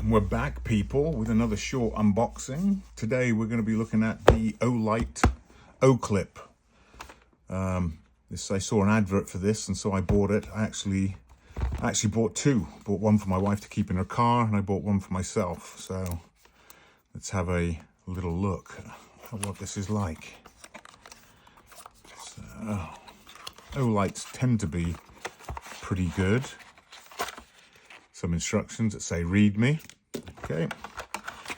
We're back, people, with another short unboxing. Today we're going to be looking at the OLIGHT Oclip. I saw an advert for this, and so I bought it. I actually bought two. Bought one for my wife to keep in her car, and I bought one for myself. So let's have a little look at what this is like. So, OLIGHTs tend to be pretty good. Some instructions that say read me. Okay,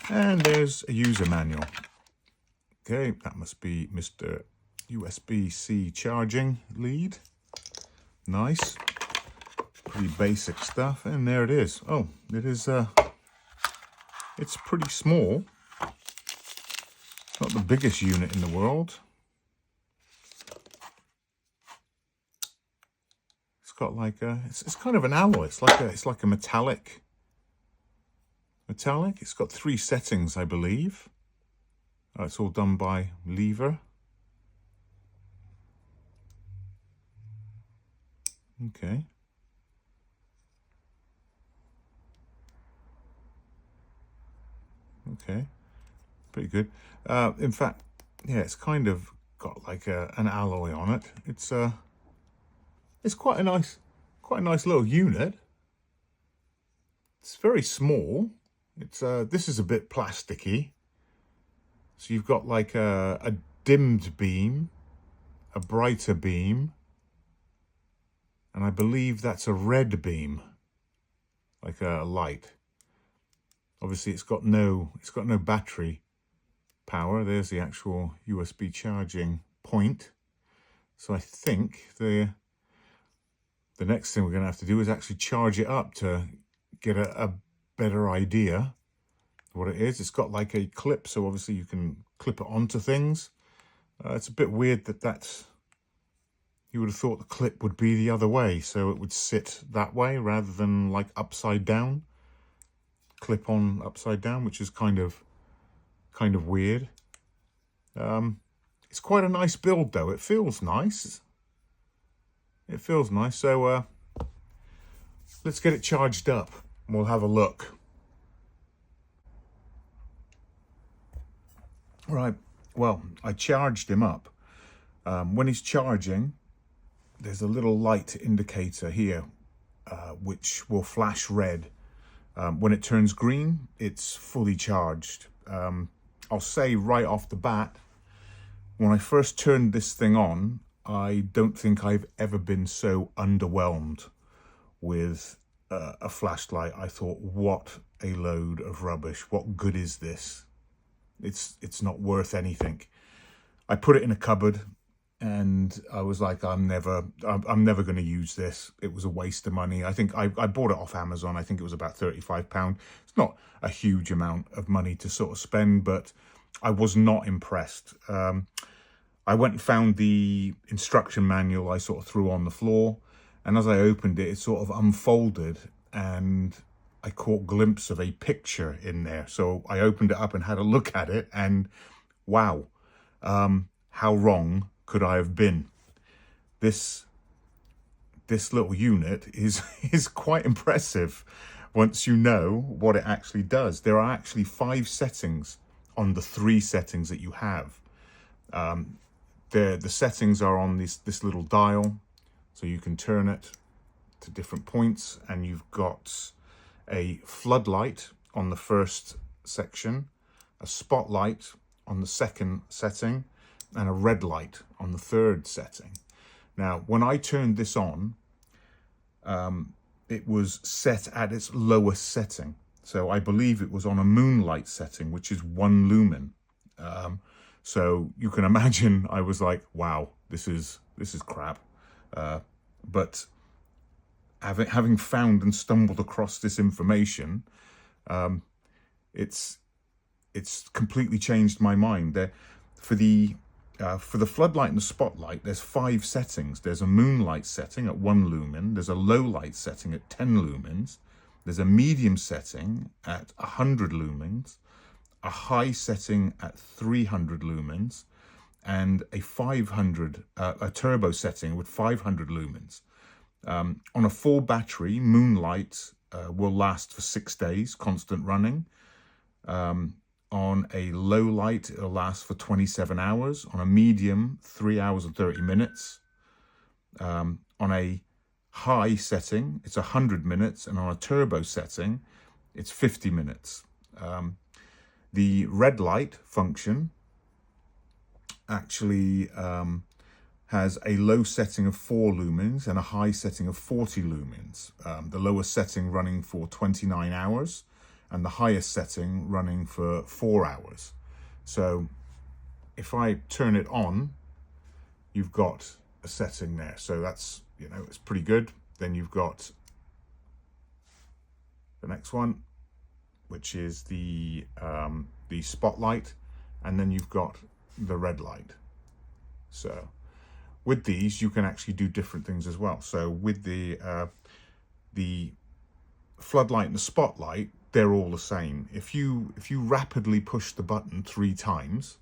and there's a user manual. Okay, that must be Mr. USB-C charging lead. Nice, pretty basic stuff. And there it is. Oh, it is it's pretty small. It's not the biggest unit in the world. It's got like a, it's kind of an alloy. It's like a metallic. It's got 3 settings, I believe. It's all done by lever. Okay. Okay, pretty good. In fact, yeah, it's kind of got like an alloy on it. It's quite a nice little unit. It's very small. This is a bit plasticky. So you've got like a dimmed beam, a brighter beam, and I believe that's a red beam, like a light. Obviously it's got no battery power. There's the actual USB charging point. So I think the next thing we're going to have to do is actually charge it up to get a better idea what it is. It's got like a clip, so obviously you can clip it onto things. It's a bit weird that you would have thought the clip would be the other way, so it would sit that way rather than like upside down, clip on upside down, which is kind of weird. It's quite a nice build though. It feels nice. So let's get it charged up and we'll have a look. Right, well, I charged him up. When he's charging, there's a little light indicator here, which will flash red. When it turns green, it's fully charged. I'll say right off the bat, when I first turned this thing on, I don't think I've ever been so underwhelmed with a flashlight. I thought, what a load of rubbish. What good is this? It's not worth anything. I put it in a cupboard and I was like, I'm never going to use this. It was a waste of money. I think I bought it off Amazon. I think it was about £35. It's not a huge amount of money to sort of spend, but I was not impressed. I went and found the instruction manual. I sort of threw on the floor, and as I opened it, it sort of unfolded and I caught a glimpse of a picture in there. So I opened it up and had a look at it, and wow, how wrong could I have been? This little unit is quite impressive once you know what it actually does. There are actually 5 settings on the 3 settings that you have. The settings are on this little dial, so you can turn it to different points, and you've got a floodlight on the first section, a spotlight on the second setting, and a red light on the third setting. Now, when I turned this on, it was set at its lowest setting. So I believe it was on a moonlight setting, which is 1 lumen. So you can imagine I was like, wow, this is crap. But having found and stumbled across this information, it's completely changed my mind. For the floodlight and the spotlight, there's 5 settings. There's a moonlight setting at 1 lumen. There's a low light setting at 10 lumens. There's a medium setting at 100 lumens, a high setting at 300 lumens, and a turbo setting with 500 lumens. On a full battery, moonlight will last for 6 days, constant running. On a low light, it'll last for 27 hours. On a medium, 3 hours and 30 minutes. On a high setting, it's 100 minutes. And on a turbo setting, it's 50 minutes. The red light function actually has a low setting of 4 lumens and a high setting of 40 lumens. The lowest setting running for 29 hours and the highest setting running for 4 hours. So if I turn it on, you've got a setting there. So that's, you know, it's pretty good. Then you've got the next one, which is the spotlight, and then you've got the red light. So with these, you can actually do different things as well. So with the floodlight and the spotlight, they're all the same. If you rapidly push the button 3 times,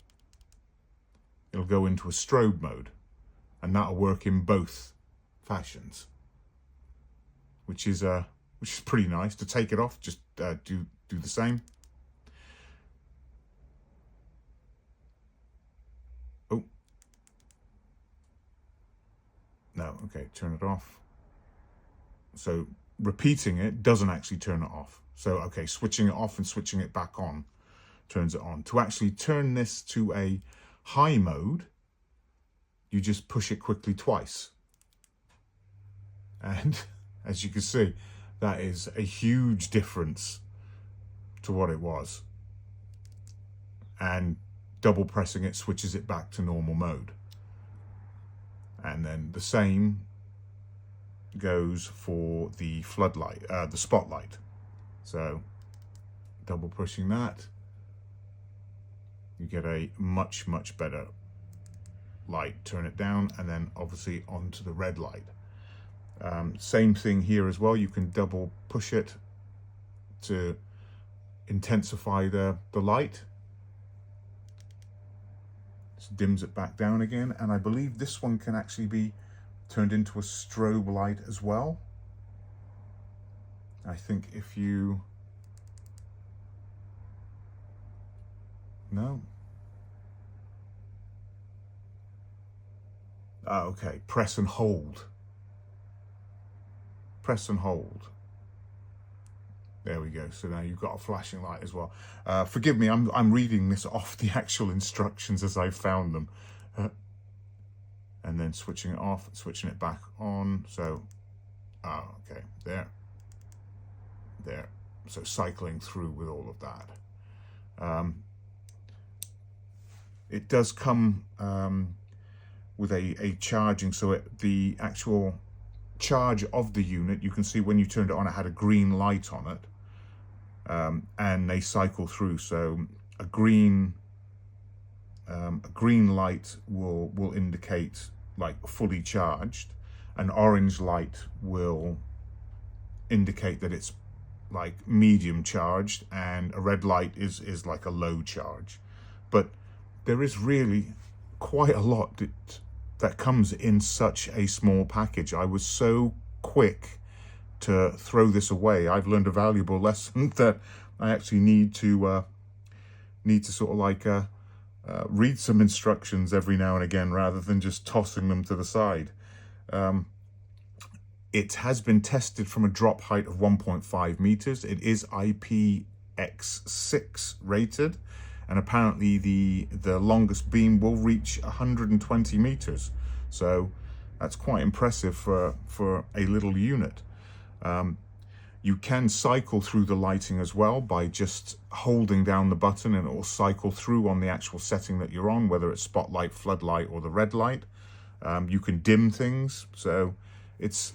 it'll go into a strobe mode, and that'll work in both fashions, which is pretty nice. To take it off, just do the same. Oh. No, okay, turn it off. So repeating it doesn't actually turn it off. So, okay, switching it off and switching it back on turns it on. To actually turn this to a high mode, you just push it quickly twice. And as you can see, that is a huge difference to what it was. And double pressing it switches it back to normal mode. And then the same goes for the floodlight, the spotlight. So double pushing that, you get a much better light. Turn it down, and then obviously onto the red light. Same thing here as well. You can double push it to intensify the light. Just dims it back down again, and I believe this one can actually be turned into a strobe light as well. I think if you... No. Okay, press and hold. Press and hold. There we go. So now you've got a flashing light as well. Forgive me, I'm reading this off the actual instructions as I found them. And then switching it off, switching it back on. So, okay, there. So cycling through with all of that. It does come with a charging, so the actual charge of the unit, you can see when you turned it on, it had a green light on it, and they cycle through. So a green light will indicate like fully charged. An orange light will indicate that it's like medium charged, and a red light is like a low charge. But there is really quite a lot that comes in such a small package. I was so quick to throw this away. I've learned a valuable lesson that I actually need to sort of like read some instructions every now and again rather than just tossing them to the side. It has been tested from a drop height of 1.5 meters. It is IPX6 rated, and apparently the longest beam will reach 120 meters. So that's quite impressive for a little unit. You can cycle through the lighting as well by just holding down the button, and it will cycle through on the actual setting that you're on, whether it's spotlight, floodlight, or the red light. You can dim things, so it's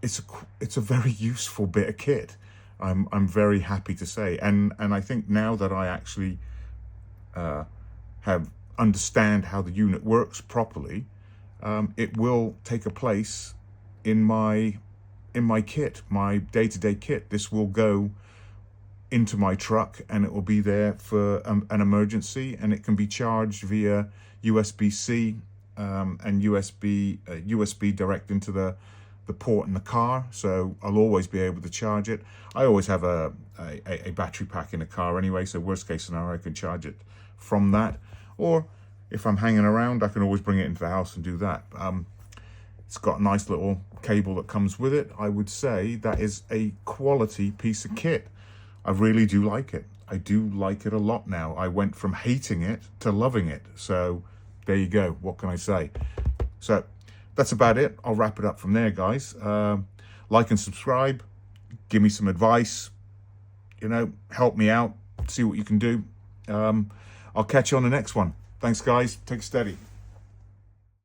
a very useful bit of kit. I'm very happy to say, and I think now that I actually understand how the unit works properly, it will take a place in my kit, my day-to-day kit. This will go into my truck, and it will be there for an emergency, and it can be charged via USB-C and USB direct into the the port in the car, so I'll always be able to charge it. I always have a battery pack in the car anyway, so worst case scenario I can charge it from that, or if I'm hanging around I can always bring it into the house and do that. It's got a nice little cable that comes with it. I would say that is a quality piece of kit. I really do like it. I do like it a lot now. I went from hating it to loving it, so there you go. What can I say? So that's about it. I'll wrap it up from there, guys. Like and subscribe. Give me some advice. You know, help me out. See what you can do. I'll catch you on the next one. Thanks, guys. Take it steady.